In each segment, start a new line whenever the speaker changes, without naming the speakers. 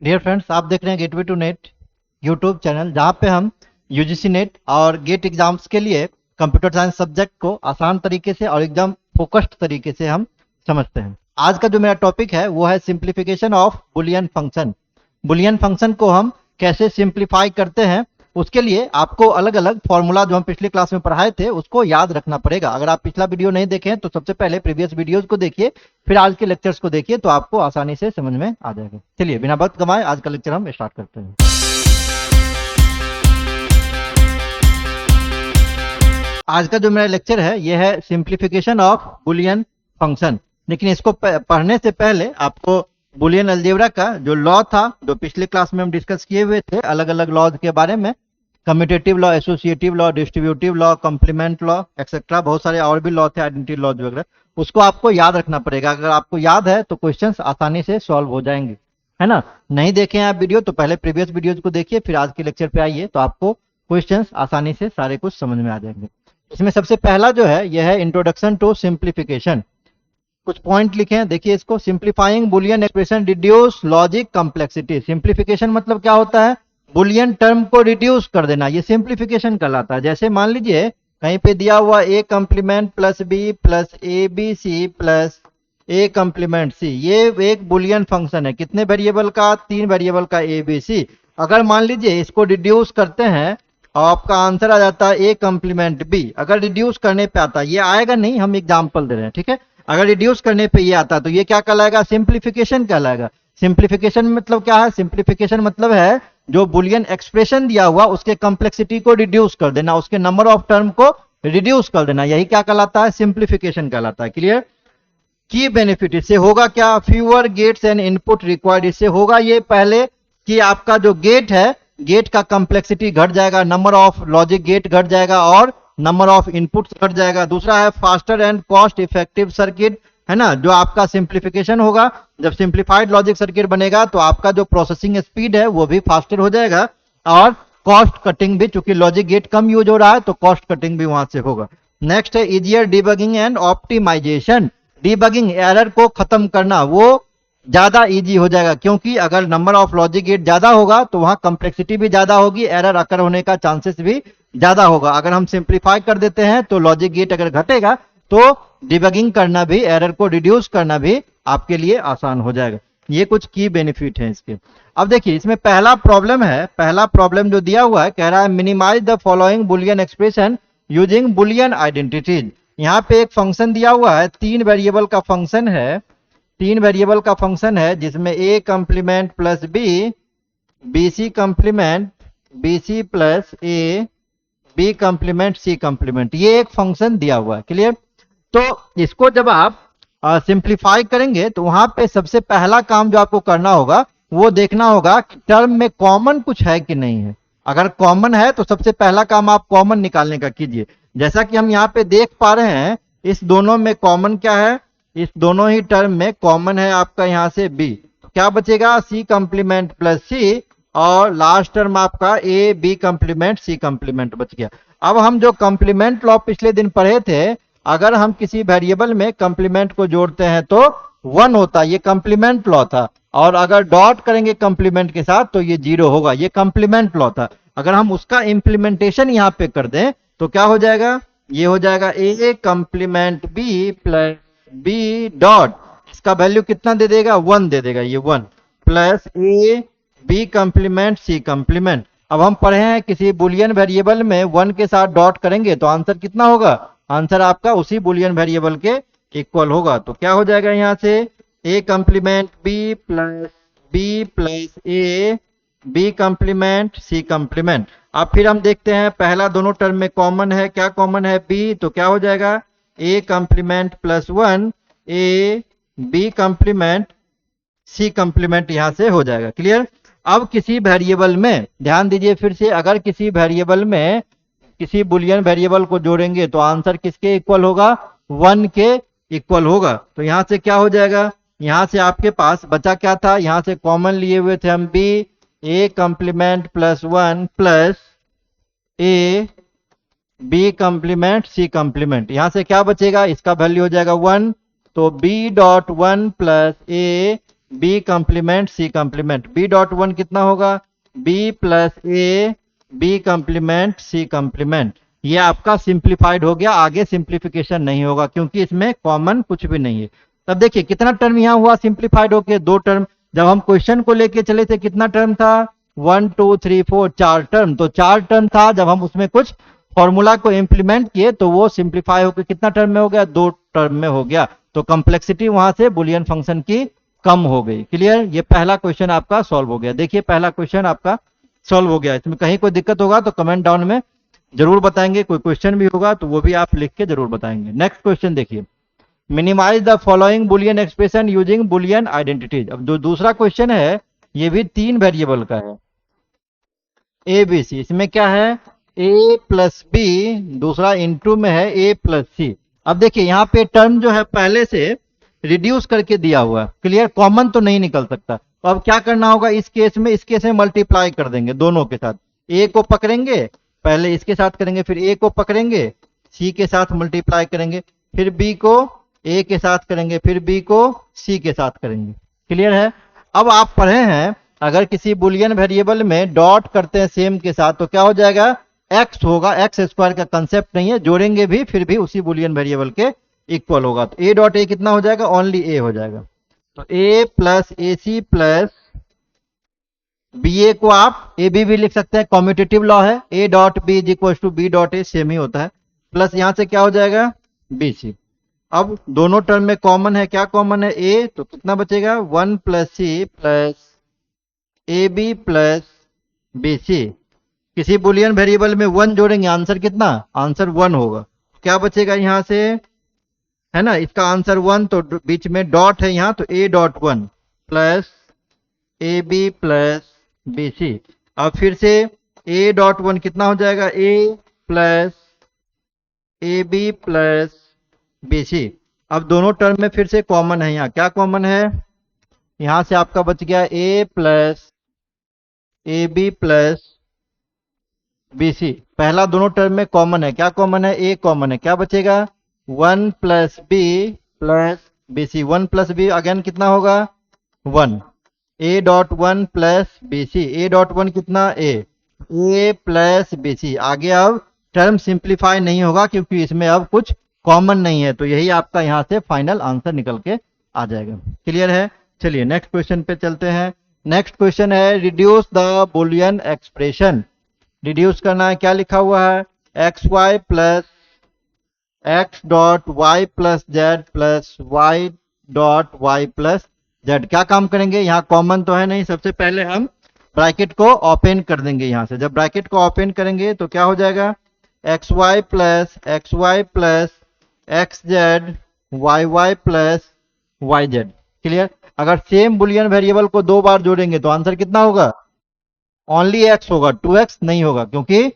Dear friends, आप देख रहे हैं gateway to NET YouTube channel, जहां पे हम यूजीसी नेट और गेट एग्जाम्स के लिए कंप्यूटर साइंस सब्जेक्ट को आसान तरीके से और एकदम फोकस्ड तरीके से हम समझते हैं। आज का जो मेरा टॉपिक है वो है simplification of Boolean function. Boolean function को हम कैसे सिंप्लीफाई करते हैं, उसके लिए आपको अलग अलग फॉर्मूला जो हम पिछले क्लास में पढ़ाए थे उसको याद रखना पड़ेगा। अगर आप पिछला वीडियो नहीं देखें तो सबसे पहले प्रीवियस वीडियोस को देखिए, फिर आज के लेक्चर्स को देखिए, तो आपको आसानी से समझ में आ जाएगा। चलिए बिना वक्त गंवाए आज का लेक्चर हम स्टार्ट करते हैं। आज का जो मेरा लेक्चर है यह है सिंप्लीफिकेशन ऑफ बुलियन फंक्शन। लेकिन इसको पढ़ने से पहले आपको बुलियन अलजेब्रा का जो लॉ था, जो पिछले क्लास में हम डिस्कस किए हुए थे अलग अलग लॉज के बारे में, commutative law, associative law, distributive law, complement law etcetera, बहुत सारे और भी लॉ थे, आइडेंटिटी लॉज वगैरह, उसको आपको याद रखना पड़ेगा। अगर आपको याद है तो क्वेश्चंस आसानी से सॉल्व हो जाएंगे, है ना। नहीं देखे आप वीडियो तो पहले प्रीवियस वीडियोज को देखिए, फिर आज के लेक्चर पे आइए, तो आपको क्वेश्चंस आसानी से सारे कुछ समझ में आ जाएंगे। इसमें सबसे पहला जो है यह है इंट्रोडक्शन टू सिंप्लीफिकेशन। कुछ पॉइंट लिखे हैं, देखिए इसको। Simplifying Boolean expression reduce logic complexity. Simplification मतलब क्या होता है? बुलियन टर्म को रिड्यूस कर देना, ये सिंप्लीफिकेशन कहलाता है। जैसे मान लीजिए कहीं पे दिया हुआ a complement plus B plus A B C plus A complement C, ये एक बुलियन फंक्शन है। कितने वेरिएबल का? 3 वेरिएबल का ए बी सी। अगर मान लीजिए इसको रिड्यूस करते हैं और आपका आंसर आ जाता है ए कंप्लीमेंट बी। अगर रिड्यूस करने पे आता है, ये आएगा नहीं, हम एग्जाम्पल दे रहे हैं, ठीक है। अगर रिड्यूस करने पे ये आता तो ये क्या कहलाएगा? सिंप्लीफिकेशन कहलाएगा। सिंप्लीफिकेशन मतलब क्या है? सिंप्लीफिकेशन मतलब है जो बुलियन एक्सप्रेशन दिया हुआ उसके कॉम्प्लेक्सिटी को रिड्यूस कर देना, उसके नंबर ऑफ टर्म को रिड्यूस कर देना, यही क्या कहलाता है? सिंप्लीफिकेशन कहलाता है। क्लियर? की बेनिफिट इससे होगा क्या? Fewer gates and input required. इससे होगा ये पहले कि आपका जो गेट है, गेट का कॉम्प्लेक्सिटी घट जाएगा, नंबर ऑफ लॉजिक गेट घट जाएगा और नंबर ऑफ इनपुट्स घट जाएगा। दूसरा है faster and cost effective circuit, है ना। जो आपका सिंप्लीफिकेशन होगा, जब सिंप्लीफाइड लॉजिक सर्किट बनेगा तो आपका जो प्रोसेसिंग स्पीड है वो भी फास्टर हो जाएगा और कॉस्ट कटिंग भी, चूंकि लॉजिक गेट कम यूज हो रहा है तो कॉस्ट कटिंग भी वहां से होगा। नेक्स्ट है easier debugging and optimisation. Debugging, error को खत्म करना, वो ज्यादा इजी हो जाएगा, क्योंकि अगर नंबर ऑफ लॉजिक गेट ज्यादा होगा तो वहां कॉम्प्लेक्सिटी भी ज्यादा होगी, एरर अकर होने का चांसेस भी ज्यादा होगा। अगर हम सिंप्लीफाई कर देते हैं तो लॉजिक गेट अगर घटेगा तो डिबगिंग करना भी, एरर को रिड्यूस करना भी आपके लिए आसान हो जाएगा। ये कुछ की बेनिफिट है इसके। अब देखिए इसमें पहला प्रॉब्लम है, पहला प्रॉब्लम जो दिया हुआ है, कह रहा है minimise the following Boolean expression using Boolean identities. यहाँ पे एक फंक्शन दिया हुआ है, 3 वेरिएबल का फंक्शन है, 3 वेरिएबल का फंक्शन है जिसमें a complement plus B, B C complement B C plus A, B complement C complement, ये एक फंक्शन दिया हुआ है। क्लियर? तो इसको जब आप सिंप्लीफाई करेंगे तो वहां पे सबसे पहला काम जो आपको करना होगा वो देखना होगा कि टर्म में कॉमन कुछ है कि नहीं है। अगर कॉमन है तो सबसे पहला काम आप कॉमन निकालने का कीजिए। जैसा कि हम यहाँ पे देख पा रहे हैं, इस दोनों में कॉमन क्या है? इस दोनों ही टर्म में कॉमन है आपका यहाँ से b, तो क्या बचेगा? c कंप्लीमेंट प्लस c और लास्ट टर्म आपका a b complement c complement बच गया। अब हम जो कंप्लीमेंट लॉ पिछले दिन पढ़े थे, अगर हम किसी वेरिएबल में कंप्लीमेंट को जोड़ते हैं तो 1 होता, ये कंप्लीमेंट लॉ था, और अगर डॉट करेंगे कंप्लीमेंट के साथ तो ये 0 होगा, ये कंप्लीमेंट लॉ था। अगर हम उसका इंप्लीमेंटेशन यहाँ पे कर दें तो क्या हो जाएगा? ये हो जाएगा a complement b plus B dot, इसका वैल्यू कितना दे देगा? 1 दे देगा, ये 1 plus A B complement C complement. अब हम पढ़े हैं किसी बुलियन वेरिएबल में 1 के साथ डॉट करेंगे तो आंसर कितना होगा? आंसर आपका उसी बुलियन वेरिएबल के इक्वल होगा। तो क्या हो जाएगा यहाँ से? A complement B plus A B complement C complement. अब फिर हम देखते हैं, पहला दोनों टर्म में कॉमन है, क्या कॉमन है? बी, तो क्या हो जाएगा? a complement plus 1 a b complement c complement यहां से हो जाएगा। क्लियर? अब किसी वेरिएबल में ध्यान दीजिए फिर से, अगर किसी वेरिएबल में किसी बुलियन वेरिएबल को जोड़ेंगे तो आंसर किसके इक्वल होगा? 1 के इक्वल होगा। तो यहां से क्या हो जाएगा? यहां से आपके पास बचा क्या था? यहां से कॉमन लिए हुए थे हम b, a complement plus 1 plus a b complement C complement. यहां से क्या बचेगा? इसका वैल्यू हो जाएगा 1, तो b dot 1 plus a B complement C complement, B dot one कितना होगा, B plus A B complement C complement. ये आपका सिंप्लीफाइड हो गया, आगे सिंप्लीफिकेशन नहीं होगा क्योंकि इसमें कॉमन कुछ भी नहीं है। तब देखिए कितना टर्म यहाँ हुआ सिंप्लीफाइड होके, दो टर्म। जब हम क्वेश्चन को लेके चले थे कितना टर्म था, 1 2 3 4 चार टर्म, तो चार टर्म था। जब हम उसमें कुछ फॉर्मूला को इंप्लीमेंट किए तो वो सिंप्लीफाई होकर कितना टर्म में हो गया, दो टर्म में हो गया। तो कॉम्प्लेक्सिटी वहां से बुलियन फंक्शन की कम हो गई। क्लियर, ये पहला क्वेश्चन आपका सॉल्व हो गया। देखिए पहला क्वेश्चन आपका सॉल्व हो गया। इसमें कहीं कोई दिक्कत होगा तो कमेंट डाउन में जरूर बताएंगे, कोई क्वेश्चन भी होगा तो वो भी आप लिख के जरूर बताएंगे। नेक्स्ट क्वेश्चन देखिए, minimise the following Boolean expression using Boolean identities. अब जो दूसरा क्वेश्चन है ये भी तीन वेरिएबल का है, ए बी सी। इसमें क्या है, ए प्लस बी, दूसरा इनटू में है ए प्लस सी। अब देखिए यहाँ पे टर्म जो है पहले से रिड्यूस करके दिया हुआ है। क्लियर, कॉमन तो नहीं निकल सकता। तो अब क्या करना होगा इस केस में, इस केस में मल्टीप्लाई कर देंगे दोनों के साथ। ए को पकड़ेंगे, पहले इसके साथ करेंगे, फिर ए को पकड़ेंगे, सी के साथ मल्टीप्लाई करेंगे, फिर बी को ए के साथ करेंगे, फिर बी को सी के साथ करेंगे। क्लियर है। अब आप पढ़े हैं अगर किसी बुलियन वेरिएबल में डॉट करते हैं सेम के साथ तो क्या हो जाएगा, एक्स होगा। एक्स स्क्वायर का कंसेप्ट नहीं है, जोड़ेंगे भी फिर भी उसी बुलियन वेरिएबल के इक्वल होगा। तो ए डॉट ए कितना हो जाएगा, ओनली ए हो जाएगा। तो A plus A C plus B A को आप ए बी भी लिख सकते हैं, कॉम्यूटेटिव लॉ है, A dot B is equal to B dot A, same ही होता है। प्लस यहां से क्या हो जाएगा, बी सी। अब दोनों टर्म में कॉमन है, क्या कॉमन है, ए, तो कितना बचेगा, 1 plus C plus A B plus B C. किसी बुलियन वेरिएबल में 1 जोड़ेंगे, आंसर कितना, आंसर 1 होगा। क्या बचेगा यहां से, है ना, इसका आंसर 1, तो बीच में डॉट है यहाँ, तो A dot 1 plus A B plus B C. अब फिर से ए डॉट 1 कितना हो जाएगा, A plus A B plus B C. अब दोनों टर्म में फिर से कॉमन है, यहाँ क्या कॉमन है, यहां से आपका बच गया A plus A B plus B C. पहला दोनों टर्म में कॉमन है, क्या कॉमन है, ए कॉमन है, क्या बचेगा, 1 plus B plus B C. 1 plus B again कितना होगा, 1। A dot 1 plus B C, A dot 1 कितना, ए प्लस बी सी। आगे अब टर्म सिंप्लीफाई नहीं होगा क्योंकि इसमें अब कुछ कॉमन नहीं है, तो यही आपका यहां से फाइनल आंसर निकल के आ जाएगा। क्लियर है। चलिए नेक्स्ट क्वेश्चन पे चलते हैं। नेक्स्ट क्वेश्चन है reduce the boolean expression. Reduce करना है, क्या लिखा हुआ है, x y plus x dot y plus z plus y dot y plus z. क्या काम करेंगे, यहाँ कॉमन तो है नहीं, सबसे पहले हम ब्रैकेट को ओपन कर देंगे यहाँ से। जब ब्रैकेट को ओपन करेंगे तो क्या हो जाएगा, x y plus x z y y plus y z. Clear. अगर सेम बुलियन वेरिएबल को दो बार जोड़ेंगे तो आंसर कितना होगा, ओनली एक्स होगा, 2x नहीं होगा, क्योंकि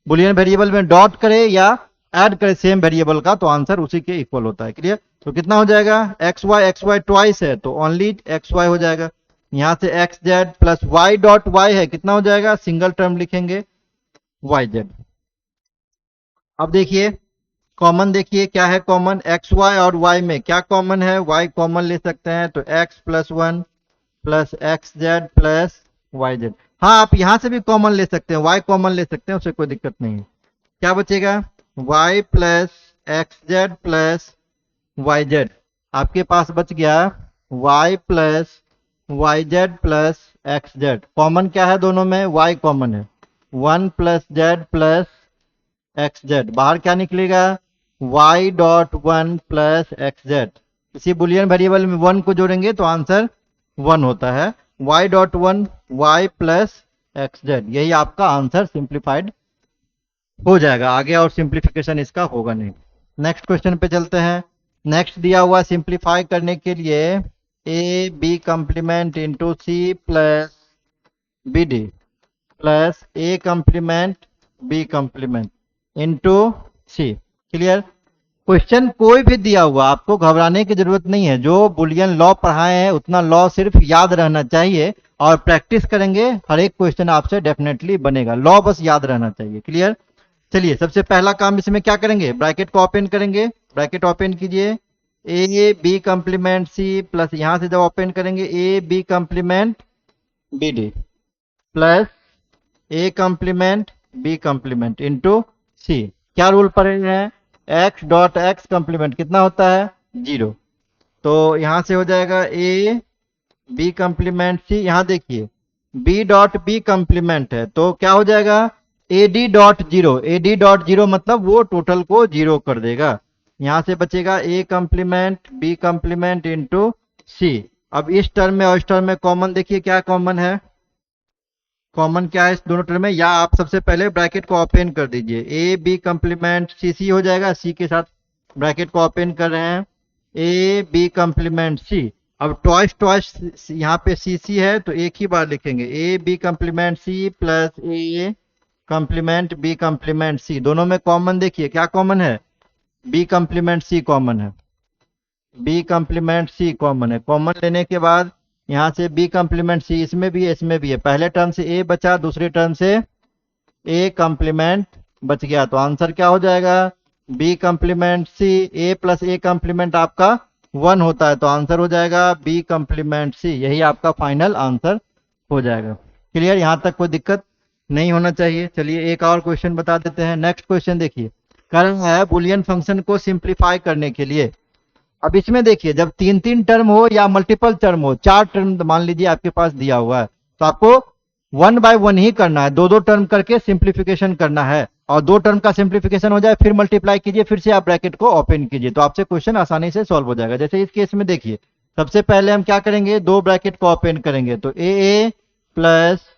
बुलियन वेरिएबल में डॉट करे या ऐड करे सेम वेरिएबल का तो आंसर उसी के इक्वल होता है। क्लियर। तो कितना हो जाएगा, एक्स वाई ट्वाइस है तो ओनली एक्स वाई हो जाएगा। यहां से x z plus y dot y है, कितना हो जाएगा, सिंगल टर्म लिखेंगे वाई जेड। अब देखिए कॉमन, देखिए क्या है कॉमन, एक्स वाई और वाई में क्या कॉमन है, वाई कॉमन ले सकते हैं तो x plus 1 plus x z plus y z. हाँ आप यहां से भी कॉमन ले सकते हैं, वाई कॉमन ले सकते हैं, उससे कोई दिक्कत नहीं है। क्या बचेगा, y plus x z plus y z. आपके पास बच गया y plus y z plus x z. Common क्या है दोनों में, वाई कॉमन है, 1 plus z plus x z. बाहर क्या निकलेगा, y dot 1 plus x z. किसी बुलियन वेरिएबल में 1 को जोड़ेंगे तो आंसर 1 होता है, y dot 1 y plus x Z. यही आपका आंसर सिंप्लीफाइड हो जाएगा, आगे और सिंप्लीफिकेशन इसका होगा नहीं। नेक्स्ट क्वेश्चन पे चलते हैं। नेक्स्ट दिया हुआ सिंप्लीफाई करने के लिए A B complement into C plus B D plus A complement B complement into C. Clear. Question कोई भी दिया हुआ आपको घबराने की जरूरत नहीं है, जो बुलियन लॉ पढ़ाए हैं उतना लॉ सिर्फ याद रहना चाहिए और प्रैक्टिस करेंगे हर एक क्वेश्चन आपसे डेफिनेटली बनेगा, लॉ बस याद रहना चाहिए। क्लियर। चलिए सबसे पहला काम इसमें क्या करेंगे, ब्रैकेट को ओपन करेंगे, ब्रैकेट ओपन कीजिए, A B complement C plus यहां से जब ओपन करेंगे A B complement B D plus A complement B complement into C. क्या रूल पढ़े हैं? एक्स डॉट एक्स कंप्लीमेंट कितना होता है? 0। तो यहां से हो जाएगा ए बी कंप्लीमेंट सी। यहां देखिए बी डॉट बी कंप्लीमेंट है तो क्या हो जाएगा? A D dot zero. A D dot zero मतलब वो टोटल को 0 कर देगा। यहां से बचेगा ए कंप्लीमेंट बी कंप्लीमेंट इंटू सी। अब इस टर्म में और इस टर्म में कॉमन देखिए क्या कॉमन है? कॉमन क्या है इस दोनों टर्म में? या आप सबसे पहले ब्रैकेट को ओपन कर दीजिए, ए बी कंप्लीमेंट सी सी हो जाएगा। सी के साथ ब्रैकेट को ओपन कर रहे हैं, ए बी कंप्लीमेंट सी। अब ट्वाइस ट्वाइस यहाँ पे सी सी है तो एक ही बार लिखेंगे, A B complement C plus A complement B complement C. दोनों में कॉमन देखिए क्या कॉमन है? बी कंप्लीमेंट सी कॉमन है, बी कंप्लीमेंट सी कॉमन है। कॉमन लेने के बाद यहां से बी कंप्लीमेंट सी इसमें भी है इसमें भी है। पहले टर्म से ए बचा, दूसरे टर्म से ए कंप्लीमेंट बच गया। तो आंसर क्या हो जाएगा? B complement C. A plus A complement आपका 1 होता है तो आंसर हो जाएगा बी कंप्लीमेंट सी। यही आपका फाइनल आंसर हो जाएगा। क्लियर? यहां तक कोई दिक्कत नहीं होना चाहिए। चलिए एक और क्वेश्चन बता देते हैं। नेक्स्ट क्वेश्चन देखिए, कारण है बुलियन फंक्शन को सिंप्लीफाई करने के लिए। अब इसमें देखिए जब 3 टर्म हो या मल्टीपल टर्म हो, 4 टर्म मान लीजिए आपके पास दिया हुआ है तो आपको 1 बाय 1 ही करना है, 2 टर्म करके सिंप्लीफिकेशन करना है। और 2 टर्म का सिंप्लीफिकेशन हो जाए फिर मल्टीप्लाई कीजिए, फिर से आप ब्रैकेट को ओपन कीजिए तो आपसे क्वेश्चन आसानी से सॉल्व हो जाएगा। जैसे इस केस में देखिए सबसे पहले हम क्या करेंगे, 2 ब्रैकेट को ओपन करेंगे तो A plus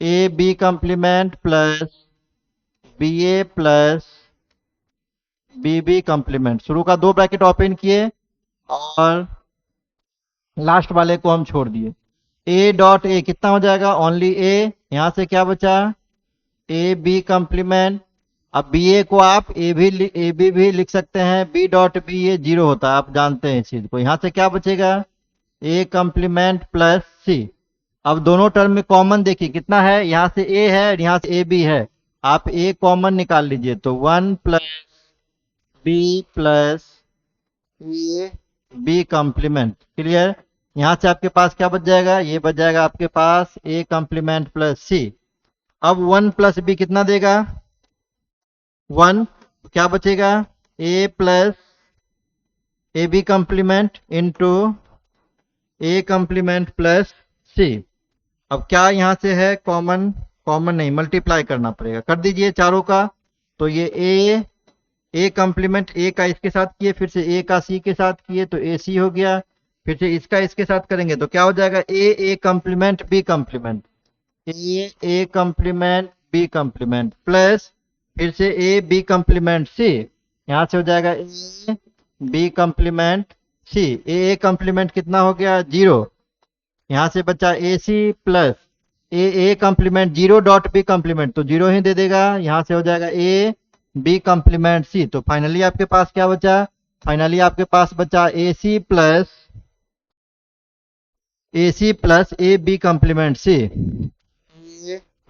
A B complement plus B A plus B B complement. शुरू का 2 ब्रैकेट ओपन किए और लास्ट वाले को हम छोड़ दिए। ए डॉट ए कितना हो जाएगा? Only A. यहां से क्या बचा? A B complement. अब बी ए को आप ए बी भी लिख सकते हैं, बी डॉट बी ये 0 होता है, आप जानते हैं इस चीज को। यहां से क्या बचेगा? ए कंप्लीमेंट प्लस सी। अब दोनों टर्म में कॉमन देखिए कितना है, यहाँ से ए है और यहाँ से ए बी है। आप ए कॉमन निकाल लीजिए तो 1 plus B plus A B complement. Clear? यहां से आपके पास क्या बच जाएगा? ये बच जाएगा आपके पास ए कंप्लीमेंट प्लस सी। अब 1 प्लस बी कितना देगा? 1। क्या बचेगा? A plus A B complement into A complement plus C. अब क्या यहां से है कॉमन? कॉमन नहीं, मल्टीप्लाई करना पड़ेगा। कर दीजिए चारों का। तो ये ए कंप्लीमेंट ए का इसके साथ किए, फिर से ए का सी के साथ किए तो ए सी हो गया। फिर से इसका इसके साथ करेंगे तो क्या हो जाएगा? ए कंप्लीमेंट बी कंप्लीमेंट, ए कंप्लीमेंट बी कंप्लीमेंट प्लस फिर से ए बी कंप्लीमेंट सी। यहां से हो जाएगा A B complement C. A complement कितना हो गया? 0। यहां से बचा A C plus A complement 0 dot B complement तो 0 ही दे देगा। यहां से हो जाएगा ए बी कंप्लीमेंट सी। तो फाइनली आपके पास क्या बचा? फाइनली आपके पास बचा A C plus A B complement C,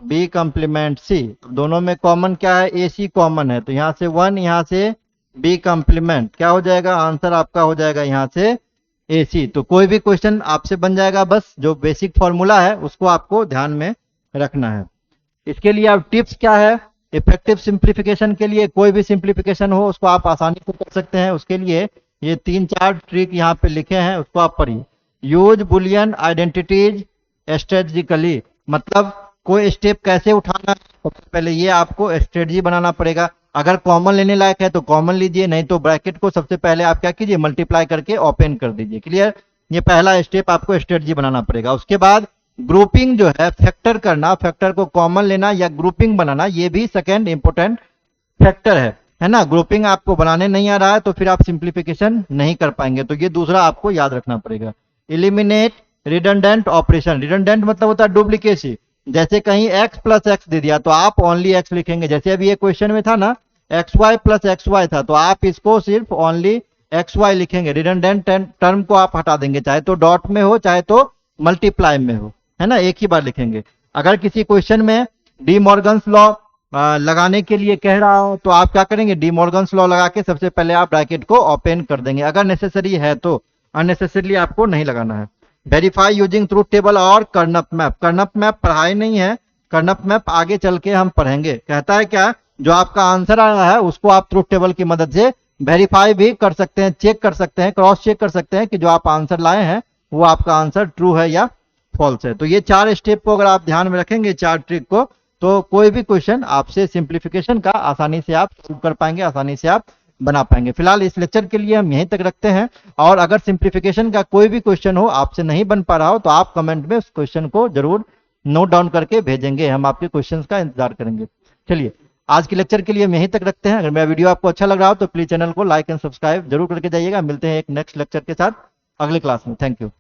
B complement C. दोनों में कॉमन क्या है? ए सी कॉमन है तो यहां से 1, यहां से बी कंप्लीमेंट। क्या हो जाएगा? आंसर आपका हो जाएगा यहां से ए सी। तो कोई भी क्वेश्चन आपसे बन जाएगा, बस जो बेसिक फॉर्मूला है उसको आपको ध्यान में रखना है। इसके लिए अब टिप्स क्या है? इफेक्टिव सिंप्लीफिकेशन के लिए कोई भी सिंप्लीफिकेशन हो उसको आप आसानी से कर सकते हैं। उसके लिए ये 3-4 ट्रिक यहाँ पे लिखे हैं, उसको आप पढ़िए। यूज बुलियन आइडेंटिटीज स्ट्रेटजिकली, मतलब कोई स्टेप कैसे उठाना है, सबसे पहले ये आपको स्ट्रेटजी बनाना पड़ेगा। अगर कॉमन लेने लायक है तो कॉमन लीजिए, नहीं तो ब्रैकेट को सबसे पहले आप क्या कीजिए? मल्टीप्लाई करके ओपन कर दीजिए। क्लियर? ये पहला स्टेप आपको स्ट्रेटजी बनाना पड़ेगा। उसके बाद ग्रुपिंग जो है, फैक्टर करना, फैक्टर को कॉमन लेना या ग्रुपिंग बनाना, ये भी सेकेंड इंपोर्टेंट फैक्टर है ना। ग्रुपिंग आपको बनाने नहीं आ रहा है तो फिर आप सिंप्लीफिकेशन नहीं कर पाएंगे, तो ये दूसरा आपको याद रखना पड़ेगा। Eliminate redundant operation. रिडंडेंट मतलब होता है डुप्लीकेसी। जैसे कहीं x प्लस एक्स दे दिया तो आप ओनली x लिखेंगे। जैसे अभी ये क्वेश्चन में था ना, x y plus x y था तो आप इसको सिर्फ ओनली एक्स वाई लिखेंगे। रिडंडेंट टर्म को आप हटा देंगे, चाहे तो डॉट में हो चाहे तो मल्टीप्लाई में हो, है ना, एक ही बार लिखेंगे। अगर किसी क्वेश्चन में डी मॉर्गन्स लॉ लगाने के लिए कह रहा हूं तो आप क्या करेंगे, डी मॉर्गन्स लॉ लगा के सबसे पहले आप ब्रैकेट को ओपन कर देंगे अगर नेसेसरी है तो, अननेसेसरीली आपको नहीं लगाना है। वेरीफाई यूजिंग ट्रूथ टेबल और कर्नप मैप। कर्नप मैप पढ़ाई नहीं है, कर्नप मैप आगे चल के हम पढ़ेंगे। कहता है क्या, जो आपका आंसर आया है उसको आप ट्रूथ टेबल की मदद से वेरीफाई भी कर सकते हैं, चेक कर सकते हैं, क्रॉस चेक कर सकते हैं कि जो आप आंसर लाए हैं वो आपका आंसर ट्रू है या फॉल्स है। तो ये 4 स्टेप को अगर आप ध्यान में रखेंगे, 4 ट्रिक को, तो कोई भी क्वेश्चन आपसे सिंप्लीफिकेशन का आसानी से आप सॉल्व कर पाएंगे, आसानी से आप बना पाएंगे। फिलहाल इस लेक्चर के लिए हम यहीं तक रखते हैं, और अगर सिंप्लीफिकेशन का कोई भी क्वेश्चन हो आपसे नहीं बन पा रहा हो तो आप कमेंट में उस क्वेश्चन को जरूर नोट डाउन करके भेजेंगे, हम आपके क्वेश्चन का इंतजार करेंगे। चलिए आज के लेक्चर के लिए हम यहीं तक रखते हैं। अगर मेरा वीडियो आपको अच्छा लग रहा हो तो प्लीज चैनल को लाइक एंड सब्सक्राइब जरूर करके जाइएगा। मिलते हैं एक नेक्स्ट लेक्चर के साथ अगले क्लास में। Thank you.